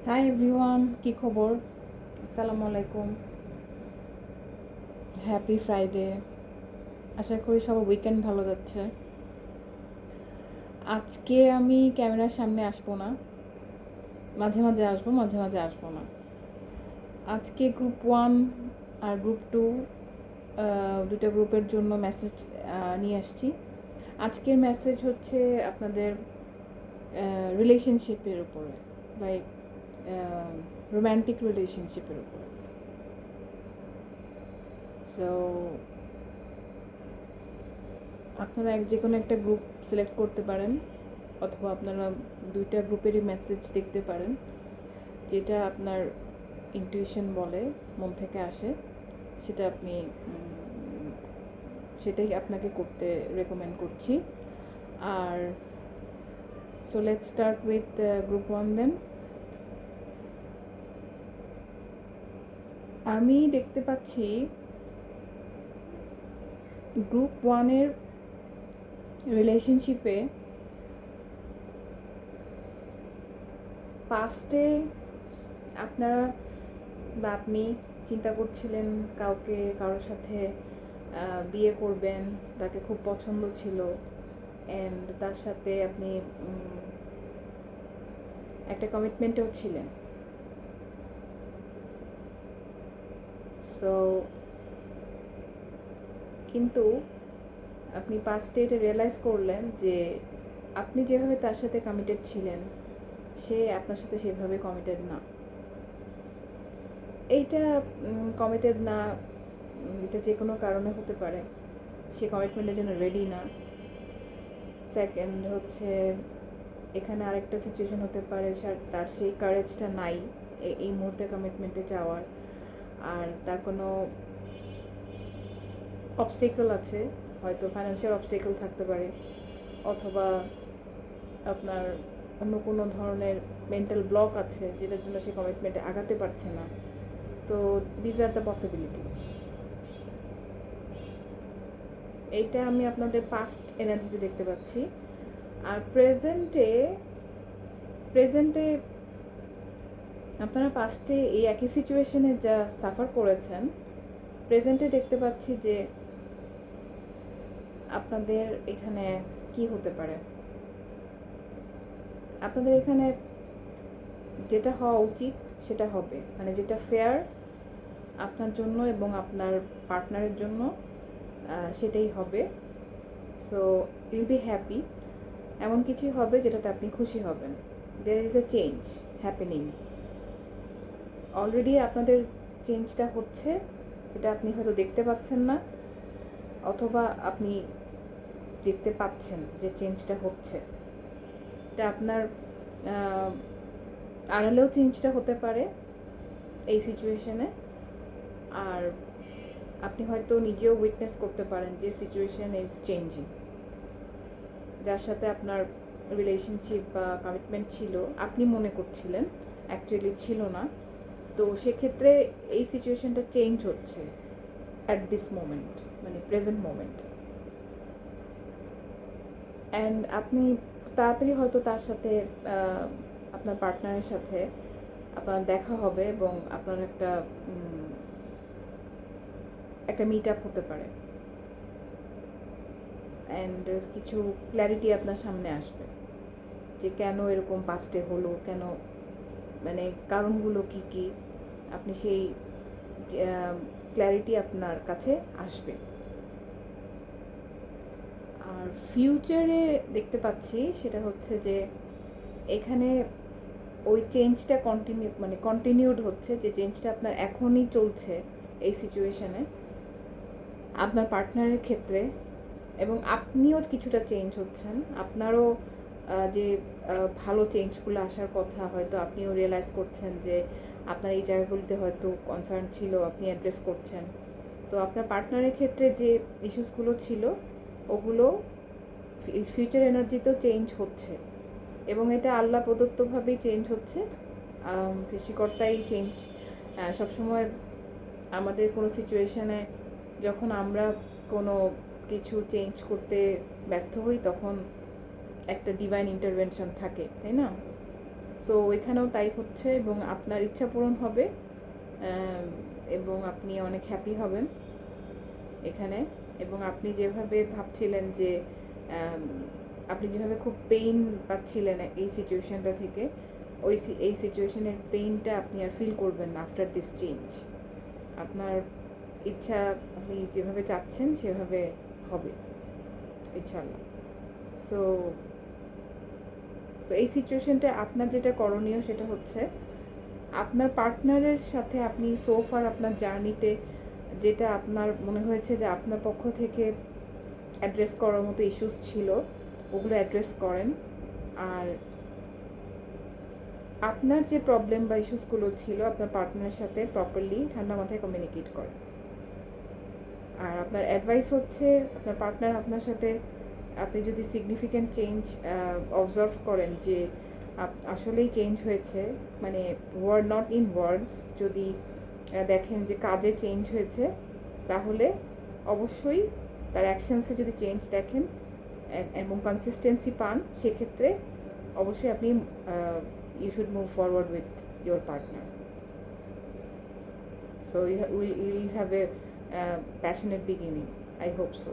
Hi everyone, কি খবর? আসসালামু আলাইকুম, হ্যাপি ফ্রাইডে। আশা করি সবার উইকেন্ড ভালো যাচ্ছে। আজকে আমি ক্যামেরার সামনে আসবো না, মাঝে মাঝে আসবো, মাঝে মাঝে আসবো না। আজকে গ্রুপ 1 আর গ্রুপ 2 দুটো গ্রুপের জন্য মেসেজ নিয়ে আসছি। আজকের মেসেজ হচ্ছে আপনাদের রিলেশনশিপের উপরে, লাইক রোম্যান্টিক রিলেশনশিপের উপরে। সো আপনারা যে কোনো একটা গ্রুপ সিলেক্ট করতে পারেন, অথবা আপনারা দুইটা গ্রুপেরই মেসেজ দেখতে পারেন, যেটা আপনার ইনটিউশন বলে, মন থেকে আসে, সেটা আপনি সেটাই আপনাকে করতে রেকমেন্ড করছি। আর so let's start with group 1 then. আমি দেখতে পাচ্ছি গ্রুপ 1-এর রিলেশনশিপে পাস্টে আপনারা বা আপনি চিন্তা করছিলেন কারোর সাথে বিয়ে করবেন, তাকে খুব পছন্দ ছিল, অ্যান্ড তার সাথে আপনি একটা কমিটমেন্টেও ছিলেন। সো কিন্তু আপনি পাস্টে এটা রিয়েলাইজ করলেন যে আপনি যেভাবে তার সাথে কমিটেড ছিলেন, সে আপনার সাথে সেভাবে কমিটেড না। এইটা কমিটেড না, এটা যে কোনো কারণে হতে পারে। সে কমিটমেন্টের জন্য রেডি না। সেকেন্ড হচ্ছে, এখানে আরেকটা সিচুয়েশন হতে পারে তার সেই কারেজটা নাই এই মুহূর্তে কমিটমেন্টে যাওয়ার, আর তার কোনো অবস্টেকল আছে, হয়তো ফাইন্যান্সিয়াল অবস্টেকল থাকতে পারে, অথবা আপনার অন্য কোনো ধরনের মেন্টাল ব্লক আছে যেটার জন্য সে কমিটমেন্টে আগাতে পারছে না। So these are the possibilities. এইটা আমি আপনাদের পাস্ট এনার্জিতে দেখতে পাচ্ছি। আর প্রেজেন্টে আপনারা পাস্টে এই একই সিচুয়েশনে যা সাফার করেছেন, প্রেজেন্টে দেখতে পাচ্ছি যে আপনাদের এখানে কি হতে পারে। আপনাদের এখানে যেটা হওয়া উচিত সেটা হবে, মানে যেটা ফেয়ার আপনার জন্য এবং আপনার পার্টনারের জন্য, সেটাই হবে। So you'll be happy. এমন কিছুই হবে যেটাতে আপনি খুশি হবেন। There is a change happening. Already আপনাদের চেঞ্জটা হচ্ছে, এটা আপনি হয়তো দেখতে পাচ্ছেন না, অথবা আপনি দেখতে পাচ্ছেন যে চেঞ্জটা হচ্ছে। এটা আপনার আড়ালেও চেঞ্জটা হতে পারে এই সিচুয়েশনে। আর আপনি হয়তো নিজেও উইটনেস করতে পারেন যে সিচুয়েশন ইজ চেঞ্জিং। যার সাথে আপনার রিলেশনশিপ বা কমিটমেন্ট ছিল, আপনি মনে করছিলেন, অ্যাকচুয়ালি ছিল না। তো সেক্ষেত্রে এই সিচুয়েশনটা চেঞ্জ হচ্ছে অ্যাট দিস মোমেন্ট, মানে প্রেজেন্ট মোমেন্ট। অ্যান্ড আপনি তাড়াতাড়ি হয়তো তার সাথে, আপনার পার্টনারের সাথে আপনার দেখা হবে, এবং আপনার একটা মিট আপ হতে পারে, অ্যান্ড কিছু ক্ল্যারিটি আপনার সামনে আসবে যে কেন এরকম পাস্টে হলো, কেন, মানে কারণগুলো কী কী, আপনি সেই ক্ল্যারিটি আপনার কাছে আসবে। আর ফিউচারে দেখতে পাচ্ছি সেটা হচ্ছে যে এখানে ওই চেঞ্জটা কন্টিনিউড হচ্ছে, যে চেঞ্জটা আপনার এখনই চলছে এই সিচুয়েশনে আপনার পার্টনারের ক্ষেত্রে, এবং আপনিও কিছুটা চেঞ্জ হচ্ছেন। আপনারও যে ভালো চেঞ্জগুলো আসার কথা, হয়তো আপনিও রিয়েলাইজ করছেন যে আপনার এই জায়গাগুলিতে হয়তো কনসার্ন ছিল, আপনি অ্যাড্রেস করছেন। তো আপনার পার্টনারের ক্ষেত্রে যে ইস্যুসগুলো ছিল, ওগুলো ফিউচার এনার্জিতেও চেঞ্জ হচ্ছে, এবং এটা আল্লাহ প্রদত্তভাবেই চেঞ্জ হচ্ছে। সৃষ্টিকর্তাই চেঞ্জ সবসময় আমাদের কোনো সিচুয়েশানে, যখন আমরা কোনো কিছু চেঞ্জ করতে ব্যর্থ হই, তখন একটা ডিভাইন ইন্টারভেনশন থাকে, তাই না? সো এখানেও তাই হচ্ছে, এবং আপনার ইচ্ছা পূরণ হবে, এবং আপনি অনেক হ্যাপি হবেন এখানে। এবং আপনি যেভাবে ভাবছিলেন যে আপনি যেভাবে খুব পেইন পাচ্ছিলেন এই সিচুয়েশানটা থেকে, এই সিচুয়েশনের পেইনটা আপনি আর ফিল করবেন না আফটার দিস চেঞ্জ। আপনার ইচ্ছা আপনি যেভাবে চাচ্ছেন সেভাবে হবে ইনশাল্লাহ। সো তো এই সিচুয়েশনটা আপনার যেটা করণীয় সেটা হচ্ছে আপনার পার্টনারের সাথে আপনি সোফার আপনার জার্নিতে যেটা আপনার মনে হয়েছে যে আপনার পক্ষ থেকে অ্যাড্রেস করার মতো ইস্যুস ছিল, ওগুলো অ্যাড্রেস করেন। আর আপনার যে প্রবলেম বা ইস্যুসগুলো ছিল আপনার পার্টনারের সাথে প্রপারলি ঠান্ডা মাথায় কমিউনিকেট করেন। আর আপনার অ্যাডভাইস হচ্ছে আপনার পার্টনার আপনার সাথে, আপনি যদি সিগনিফিক্যান্ট চেঞ্জ অবজার্ভ করেন যে আসলেই চেঞ্জ হয়েছে, মানে ওয়ার্ড নট ইন ওয়ার্ডস, যদি দেখেন যে কাজে চেঞ্জ হয়েছে, তাহলে অবশ্যই তার অ্যাকশনসে যদি চেঞ্জ দেখেন এবং কনসিস্টেন্সি পান, সেক্ষেত্রে অবশ্যই আপনি you should move forward with your partner. So you will have a passionate beginning, I hope so.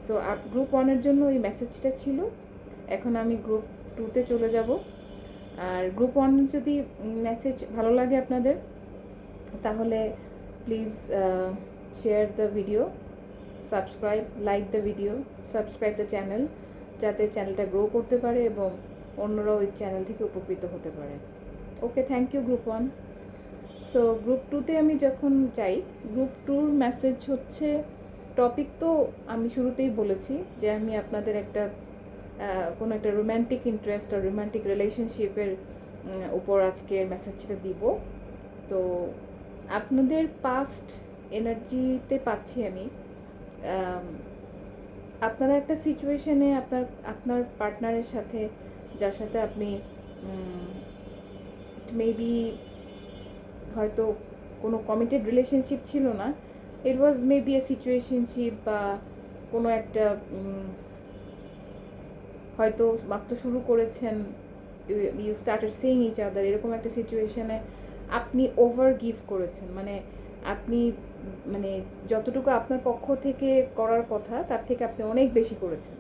So group 1-এর জন্য এই মেসেজটা ছিল। এখন আমি গ্রুপ 2-তে চলে যাব। আর গ্রুপ 1 যদি মেসেজ ভালো লাগে আপনাদের, তাহলে please share the video, subscribe, like the video, subscribe the channel, যাতে চ্যানেলটা গ্রো করতে পারে এবং অন্যরাও ওই চ্যানেল থেকে উপকৃত হতে পারে। Okay, thank you group 1। So group 2-তে আমি যখন যাই, গ্রুপ 2-র মেসেজ হচ্ছে, টপিক তো আমি শুরুতেই বলেছি যে আমি আপনাদের একটা কোনো একটা রোম্যান্টিক ইন্টারেস্ট আর রোম্যান্টিক রিলেশনশিপের উপর আজকের মেসেজটা দিব। তো আপনাদের পাস্ট এনার্জিতে পাচ্ছি আমি, আপনারা একটা সিচুয়েশনে আপনার পার্টনারের সাথে, যার সাথে আপনি মেবি হয়তো কোনো কমিটেড রিলেশনশিপ ছিল না, ইট ওয়াজ মেবি এ সিচুয়েশনশিপ, বা কোনো একটা হয়তো মাত্র শুরু করেছেন, you started seeing each other, এরকম একটা সিচুয়েশনে আপনি ওভার গিভ করেছেন, মানে আপনি মানে যতটুকু আপনার পক্ষ থেকে করার কথা তার থেকে আপনি অনেক বেশি করেছেন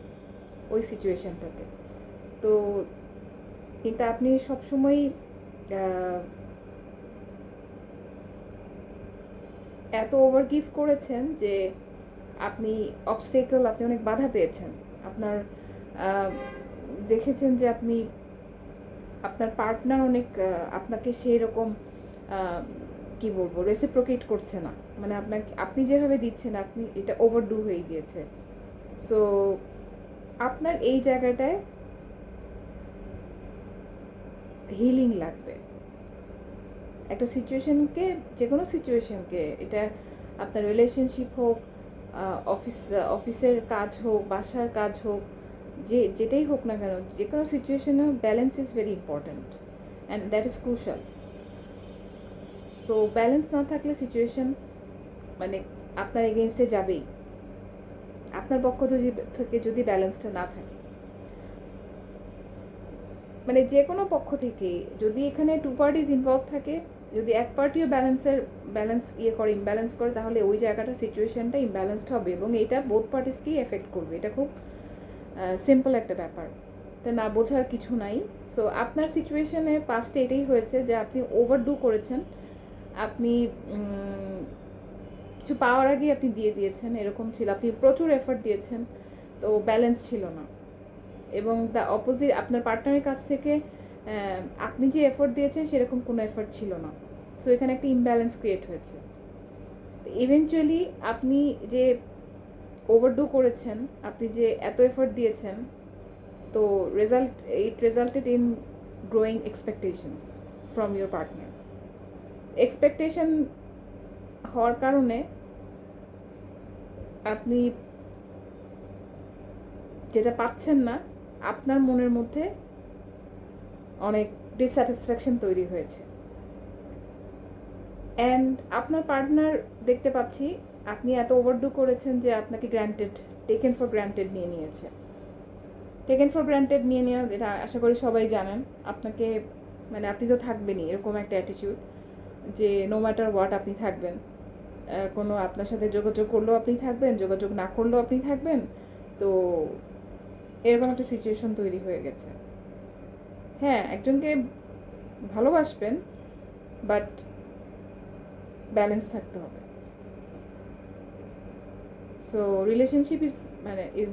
ওই সিচুয়েশনটাতে। তো কিন্তু আপনি সবসময় এত ওভার গিভ করেছেন যে আপনি অবস্টেকল, আপনি অনেক বাধা পেয়েছেন। আপনার দেখেছেন যে আপনার পার্টনার অনেক আপনাকে সেই রকম কী বলবো, রেসিপ্রোকেট করছে না, মানে আপনি যেভাবে দিচ্ছেন আপনি এটা ওভারডু হয়ে গিয়েছে। সো আপনার এই জায়গাটায় হিলিং লাগবে। একটা সিচুয়েশনকে, যে কোনো সিচুয়েশনকে, এটা আপনার রিলেশনশিপ হোক, অফিসের কাজ হোক, বাসার কাজ হোক, যেটাই হোক না কেন, যে কোনো সিচুয়েশনে balance is very important and that is crucial. So balance না থাকলে সিচুয়েশন মানে আপনার এগেনস্টে যাবেই, আপনার পক্ষ থেকে যদি ব্যালেন্সটা না থাকে, মানে যে কোনো পক্ষ থেকে যদি এখানে 2 পার্টিজ ইনভলভ থাকে, যদি এক পার্টিও ইমব্যালেন্স করে, তাহলে ওই জায়গাটা সিচুয়েশনটা ইমব্যালেন্সড হবে এবং এটা বোথ পার্টিসকেই এফেক্ট করবে। এটা খুব সিম্পল একটা ব্যাপার, এটা না বোঝার কিছু নাই। সো আপনার সিচুয়েশনে পাস্টে এটাই হয়েছে যে আপনি ওভারডু করেছেন, আপনি কিছু পাওয়ার আগে আপনি দিয়ে দিয়েছেন, এরকম ছিল, আপনি প্রচুর এফর্ট দিয়েছেন, তো ব্যালেন্স ছিল না। এবং দ্য অপোজিট, আপনার পার্টনারের কাছ থেকে আপনি যে এফোর্ট দিয়েছেন সেরকম কোনো এফোর্ট ছিল না। সো এখানে একটা ইমব্যালেন্স ক্রিয়েট হয়েছে। ইভেনচুয়ালি আপনি যে ওভারডু করেছেন, আপনি যে এত এফোর্ট দিয়েছেন, তো it resulted in growing expectations from your partner. Expectation হওয়ার কারণে আপনি যেটা পাচ্ছেন না, আপনার মনের মধ্যে অনেক ডিসস্যাটিসফ্যাকশন তৈরি হয়েছে। অ্যান্ড আপনার পার্টনার, দেখতে পাচ্ছি আপনি এত ওভারডু করেছেন যে আপনাকে টেকেন ফর গ্রান্টেড নিয়ে নিয়েছে। টেকেন ফর গ্রান্টেড নিয়ে নেওয়া, এটা আশা করি সবাই জানেন। আপনাকে মানে আপনি তো থাকবেনই, এরকম একটা অ্যাটিটিউড যে নো ম্যাটার হোয়াট আপনি থাকবেন। কোনো আপনার সাথে যোগাযোগ করলেও আপনি থাকবেন, যোগাযোগ না করলেও আপনি থাকবেন। তো এরকম একটা সিচুয়েশন তৈরি হয়ে গেছে। হ্যাঁ, একজনকে ভালোবাসবেন, বাট ব্যালেন্স থাকতে হবে। So relationship is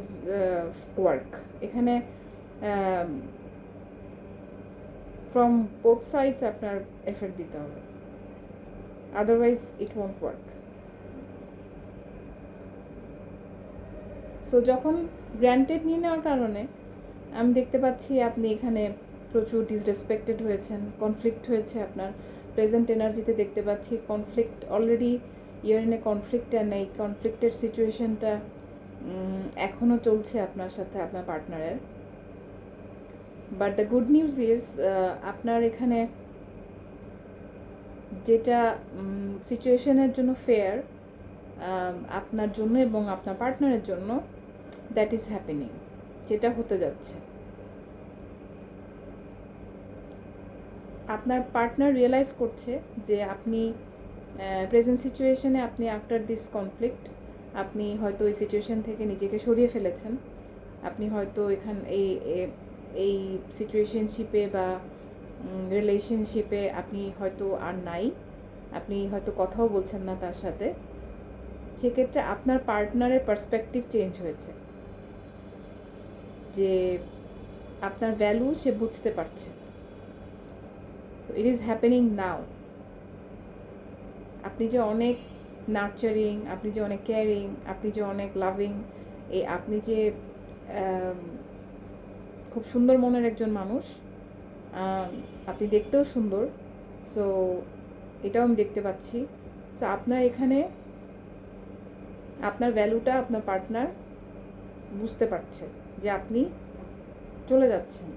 work. এখানে ফ্রম বোথ সাইডস আপনার এফেক্ট দিতে হবে, otherwise it won't work. So যখন গ্র্যান্টেড নিয়ে নেওয়ার কারণে আমি দেখতে পাচ্ছি আপনি এখানে প্রচুর ডিসরেসপেক্টেড হয়েছেন, কনফ্লিক্ট হয়েছে আপনার প্রেজেন্ট এনার্জিতে দেখতে পাচ্ছি। Conflict already, year in a conflict, and এই কনফ্লিক্টের সিচুয়েশনটা এখনও চলছে আপনার সাথে আপনার পার্টনারের। But the good news is, আপনার এখানে যেটা সিচুয়েশনের জন্য ফেয়ার আপনার জন্য এবং আপনার পার্টনারের জন্য, দ্যাট ইজ হ্যাপেনিং, যেটা হতে যাচ্ছে। আপনার পার্টনার রিয়েলাইজ করছে যে আপনি প্রেজেন্ট সিচুয়েশনে আপনি আফটার দিস কনফ্লিক্ট আপনি হয়তো এই সিচুয়েশন থেকে নিজেকে সরিয়ে ফেলেছেন। আপনি হয়তো এই সিচুয়েশনশিপে বা রিলেশনশিপে আপনি হয়তো আর নাই, আপনি হয়তো কথাও বলছেন না তার সাথে। সেক্ষেত্রে আপনার পার্টনারের পার্সপেক্টিভ চেঞ্জ হয়েছে, যে আপনার ভ্যালু সে বুঝতে পারছে। সো ইট ইজ হ্যাপেনিং নাও। আপনি যে অনেক নার্চারিং, আপনি যে অনেক কেয়ারিং, আপনি যে অনেক লাভিং, আপনি যে খুব সুন্দর মনের একজন মানুষ, আপনি দেখতেও সুন্দর। সো এটাও আমি দেখতে পাচ্ছি। সো আপনার এখানে আপনার ভ্যালুটা আপনার পার্টনার বুঝতে পারছে যে আপনি চলে যাচ্ছেন।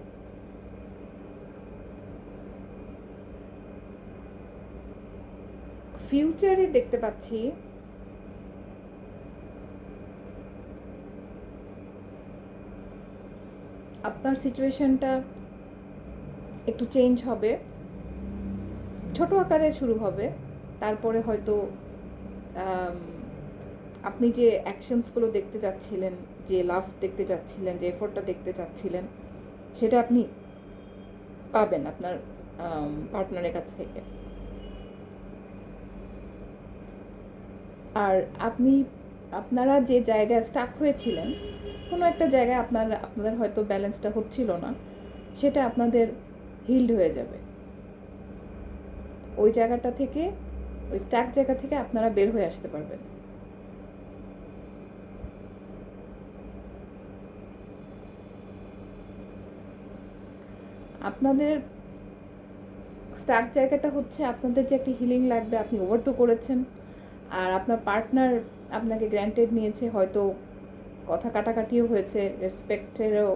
ফিউচারে দেখতে পাচ্ছি আপনার সিচুয়েশনটা একটু চেঞ্জ হবে, ছোট আকারে শুরু হবে, তারপরে হয়তো আপনি যে অ্যাকশনসগুলো দেখতে চাচ্ছিলেন, যে লাভ দেখতে চাচ্ছিলেন, যে এফোর্টটা দেখতে চাচ্ছিলেন, সেটা আপনি পাবেন আপনার পার্টনারের কাছ থেকে। আর আপনারা যে জায়গায় স্টাক হয়েছিলেন, কোনো একটা জায়গায় আপনাদের হয়তো ব্যালেন্সটা হচ্ছিল না, সেটা আপনাদের হিল্ড হয়ে যাবে। ওই জায়গাটা থেকে, ওই স্টাক জায়গা থেকে আপনারা বের হয়ে আসতে পারবেন। আপনাদের স্টাক জায়গাটা হচ্ছে আপনাদের যে একটা হিলিং লাগবে, আপনি ওভারডু করেছেন, আর আপনার পার্টনার আপনাকে গ্র্যান্টেড নিয়েছে, হয়তো কথা কাটাকাটিও হয়েছে, রেসপেক্টেরও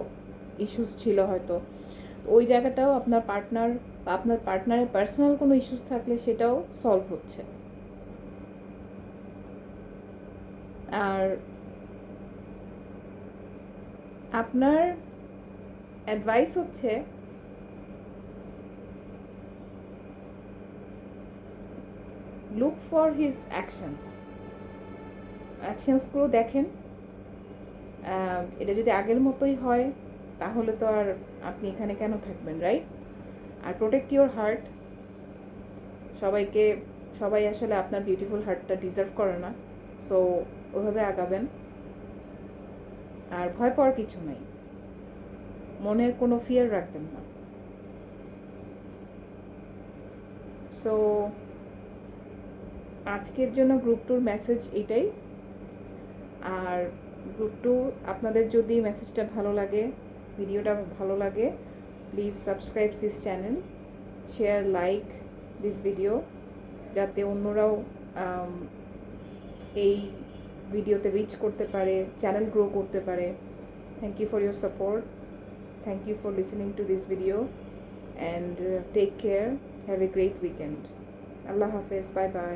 ইস্যুস ছিল হয়তো। ওই জায়গাটাও আপনার পার্টনার বা আপনার পার্টনারের পার্সোনাল কোনো ইস্যুস থাকলে সেটাও সলভ হচ্ছে। আর আপনার অ্যাডভাইস হচ্ছে লুক ফর হিজ অ্যাকশনসগুলো দেখেন। এটা যদি আগের মতোই হয় তাহলে তো আর আপনি এখানে কেন থাকবেন, রাইট? আর প্রোটেক্ট ইউর হার্ট। সবাই আসলে আপনার বিউটিফুল হার্টটা ডিজার্ভ করে না। সো ওইভাবে আগাবেন। আর ভয় পাওয়ার কিছু নাই, মনের কোনো ফিয়ার রাখবেন না। সো আজকের জন্য গ্রুপ টুর মেসেজ এটাই। আর গ্রুপ টু আপনাদের যদি মেসেজটা ভালো লাগে, ভিডিওটা ভালো লাগে, please subscribe this channel, share, like this video, যাতে অন্যরাও এই ভিডিওতে রিচ করতে পারে, চ্যানেল গ্রো করতে পারে। Thank you for your support, thank you for listening to this video, and take care, have a great weekend. আল্লাহ হাফেজ, বাই বাই।